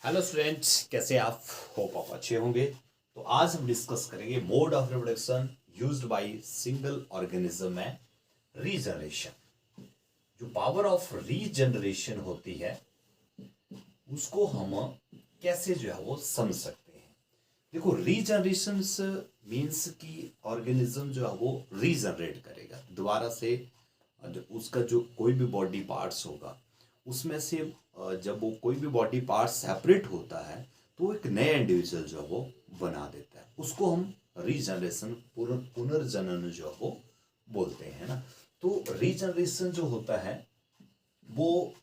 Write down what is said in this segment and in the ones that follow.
Hello students, कैसे आप? Hope आप अच्छे होंगे। तो आज हम डिस्कस करेंगे mode of reproduction used by single organism में रीजनरेशन। जो पावर ऑफ रीजनरेशन होती है उसको हम कैसे जो है वो समझ सकते हैं। देखो, रीजनरेशन मीन्स कि ऑर्गेनिज्म जो है वो रीजनरेट करेगा दोबारा से। उसका जो कोई भी बॉडी पार्ट्स होगा उसमें से जब वो कोई भी बॉडी पार्ट सेपरेट होता है तो एक नया इंडिविजुअल जो है वो बना देता है। उसको हम रीजनरेशन पुनर्जनन जो है वो बोलते हैं ना। तो रीजनरेशन जो होता है वो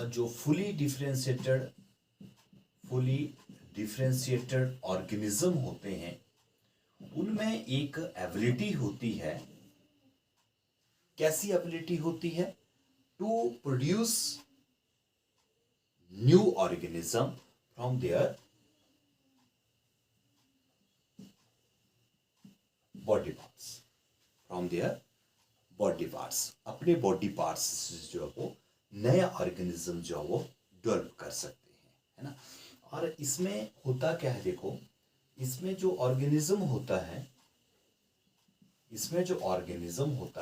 जो फुली डिफरेंशिएटेड ऑर्गेनिज्म होते हैं उनमें एक एबिलिटी होती है। कैसी एबिलिटी होती है? To produce new organism from their body parts अपने बॉडी पार्ट्स से जो है वो नया ऑर्गेनिज्म जो है वो डेवलप कर सकते हैं, है ना। और इसमें होता क्या है, देखो, इसमें जो ऑर्गेनिज्म होता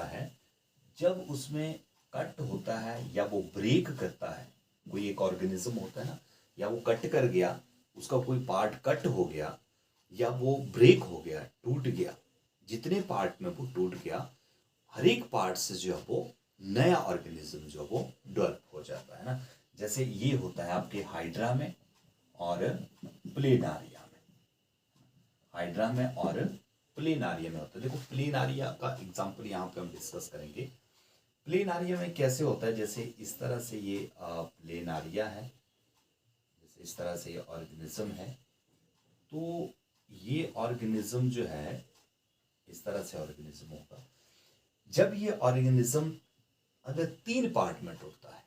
है जब उसमें कट होता है या वो ब्रेक करता है, कोई एक ऑर्गेनिज्म होता है ना, या वो कट कर गया, उसका कोई पार्ट कट हो गया या वो ब्रेक हो गया, टूट गया, जितने पार्ट में वो टूट गया हर एक पार्ट से जो है वो नया ऑर्गेनिज्म जो वो डेवलप हो जाता है ना। जैसे ये होता है आपके हाइड्रा में और प्लेनारिया में होता है। देखो, प्लेनारिया का एग्जांपल यहाँ पे हम डिस्कस करेंगे। प्लेनारिया में कैसे होता है, जैसे इस तरह से ये प्लेनारिया है, जैसे इस तरह से ये ऑर्गेनिज्म है। तो ये ऑर्गेनिज्म जो है इस तरह से ऑर्गेनिज्म होगा। जब ये ऑर्गेनिज्म अगर 3 पार्ट में टूटता है,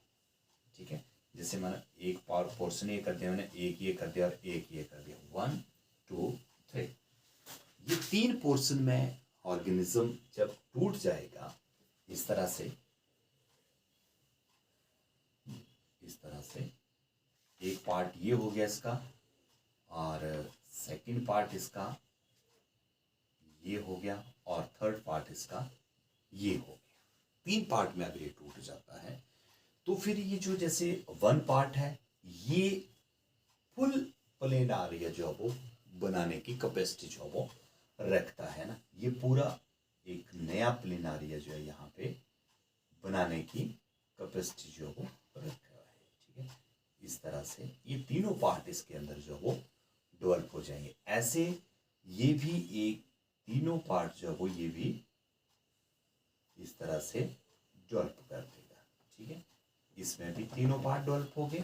ठीक है, जैसे मैंने एक पोर्शन ये कर दिया, मैंने एक ये कर दिया और एक ये कर दिया, 1 2 3, ये 3 पोर्शन में ऑर्गेनिज्म जब टूट जाएगा इस तरह से एक पार्ट ये हो गया इसका और सेकंड पार्ट इसका ये हो गया और थर्ड पार्ट इसका ये हो गया। 3 पार्ट में अगर ये टूट जाता है तो फिर ये जो जैसे 1 पार्ट है ये फुल प्लेनारिया जो है वो बनाने की कैपेसिटी जो है वो रखता है ना। ये पूरा एक नया प्लेनारिया जो है यहाँ पे बनाने की कैपेसिटी जो है वो रखा है, ठीक है। इस तरह से ये तीनों पार्ट इसके अंदर जो वो डेवलप हो जाएंगे। ऐसे ये भी एक तीनों पार्ट जो है वो ये भी इस तरह से डेवलप कर देगा, ठीक है। इसमें भी तीनों पार्ट डेवलप हो गए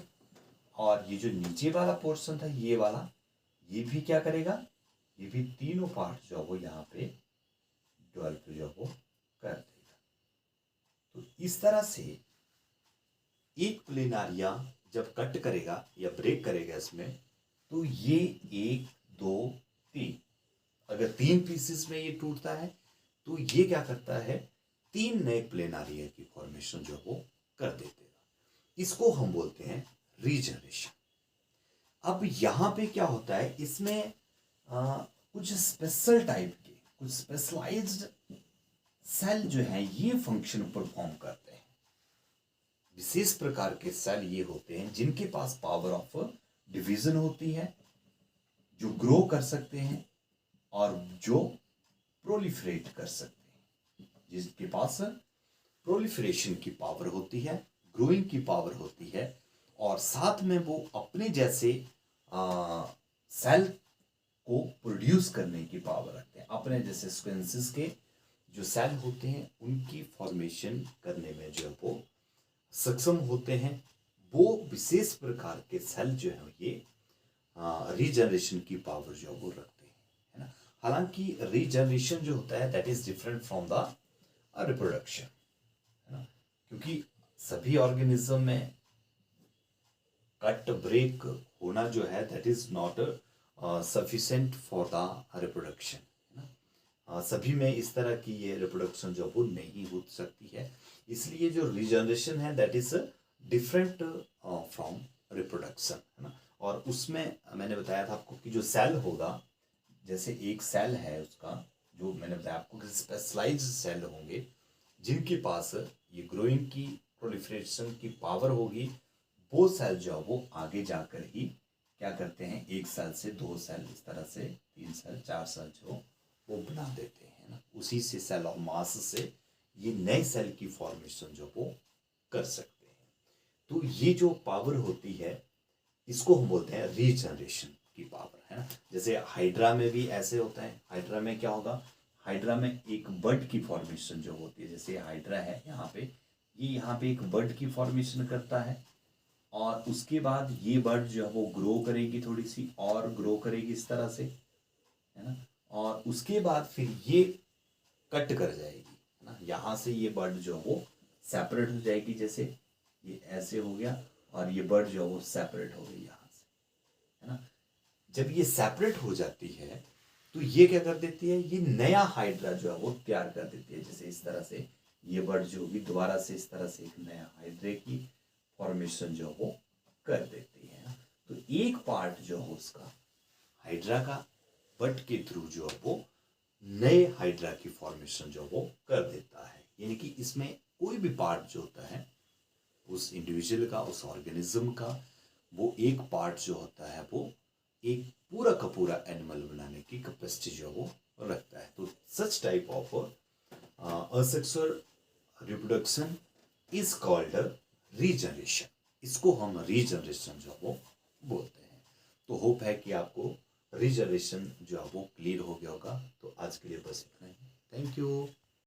और ये जो नीचे वाला पोर्शन था ये वाला, ये भी क्या करेगा, ये भी तीनों पार्ट जो वो यहाँ पे डेवलप जो वो कर देगा। तो इस तरह से एक प्लेनारिया जब कट करेगा या ब्रेक करेगा इसमें, तो ये 1 2 3, अगर 3 पीसेस में ये टूटता है तो ये क्या करता है, 3 नए प्लेनारिया की फॉर्मेशन जो वो कर देगा। इसको हम बोलते हैं रीजनरेशन। अब यहाँ पे क्या होता है, इसमें कुछ स्पेशल टाइप के, कुछ स्पेशलाइज्ड सेल जो है ये फंक्शन परफॉर्म करते हैं। विशेष प्रकार के सेल ये होते हैं जिनके पास पावर ऑफ डिवीजन होती है, जो ग्रो कर सकते हैं और जो प्रोलिफरेट कर सकते हैं। जिसके पास प्रोलिफरेशन की पावर होती है, ग्रोइंग की पावर होती है और साथ में वो अपने जैसे सेल को प्रोड्यूस करने की पावर रखते हैं। अपने जैसे स्क्वेंसिस के जो सेल होते हैं उनकी फॉर्मेशन करने में जो है वो सक्षम होते हैं। वो विशेष प्रकार के सेल जो है ये रीजनरेशन की पावर जो वो रखते हैं, है ना। हालांकि रीजनरेशन जो होता है that is different from the reproduction, है ना, क्योंकि सभी ऑर्गेनिज्म में कट ब्रेक होना जो है that is not sufficient for the reproduction, है ना। सभी में इस तरह की ये रिप्रोडक्शन जो वो नहीं हो सकती है, इसलिए जो रीजनरेशन है that is different from reproduction, है ना। और उसमें मैंने बताया था आपको कि जो सेल होगा, जैसे एक सेल है उसका, जो मैंने बताया आपको कि स्पेशलाइज्ड सेल होंगे जिनके पास ये ग्रोइंग की प्रोलिफरेशन की पावर होगी, वो सेल जो है वो आगे जाकर ही क्या करते हैं, एक सेल से दो सेल, इस तरह से 3 सेल 4 सेल जो वो बना देते हैं ना। उसी से सेल ऑफ मास से ये नए सेल की फॉर्मेशन जो वो कर सकते हैं। तो ये जो पावर होती है इसको हम बोलते हैं रीजनरेशन की पावर, है ना। जैसे हाइड्रा में भी ऐसे होता है। हाइड्रा में क्या होगा, हाइड्रा में एक बड की फॉर्मेशन जो होती है, जैसे हाइड्रा है यहाँ पे, ये यहाँ पे एक बड की फॉर्मेशन करता है और उसके बाद ये बड जो है वो ग्रो करेगी, थोड़ी सी और ग्रो करेगी इस तरह से, है ना। और उसके बाद फिर ये कट कर जाएगी, है ना। यहाँ से ये बड जो है वो सेपरेट हो जाएगी, जैसे ये ऐसे हो गया और ये बड जो है वो सेपरेट हो गई यहाँ से, है ना। जब ये सेपरेट हो जाती है तो ये क्या कर देती है, ये नया हाइड्रा जो है वो तैयार कर देती है। जैसे इस तरह से ये बड जो होगी दोबारा से इस तरह से एक नया हाइड्रे की फॉर्मेशन जो वो कर देती है। तो एक पार्ट जो है उसका हाइड्रा का बड के थ्रू जो है वो नए हाइड्रा की फॉर्मेशन जो वो कर देता है। यानी कि इसमें कोई भी पार्ट जो होता है उस इंडिविजुअल का, उस ऑर्गेनिज्म का, वो एक पार्ट जो होता है वो एक पूरा का पूरा एनिमल बनाने की कैपेसिटी जो वो रखता है। तो such type of asexual reproduction is called regeneration. इसको हम रीजनरेशन जो वो बोलते हैं। तो होप है कि आपको रीजनरेशन जो है वो क्लियर हो गया होगा। तो आज के लिए बस इतना ही। Thank you.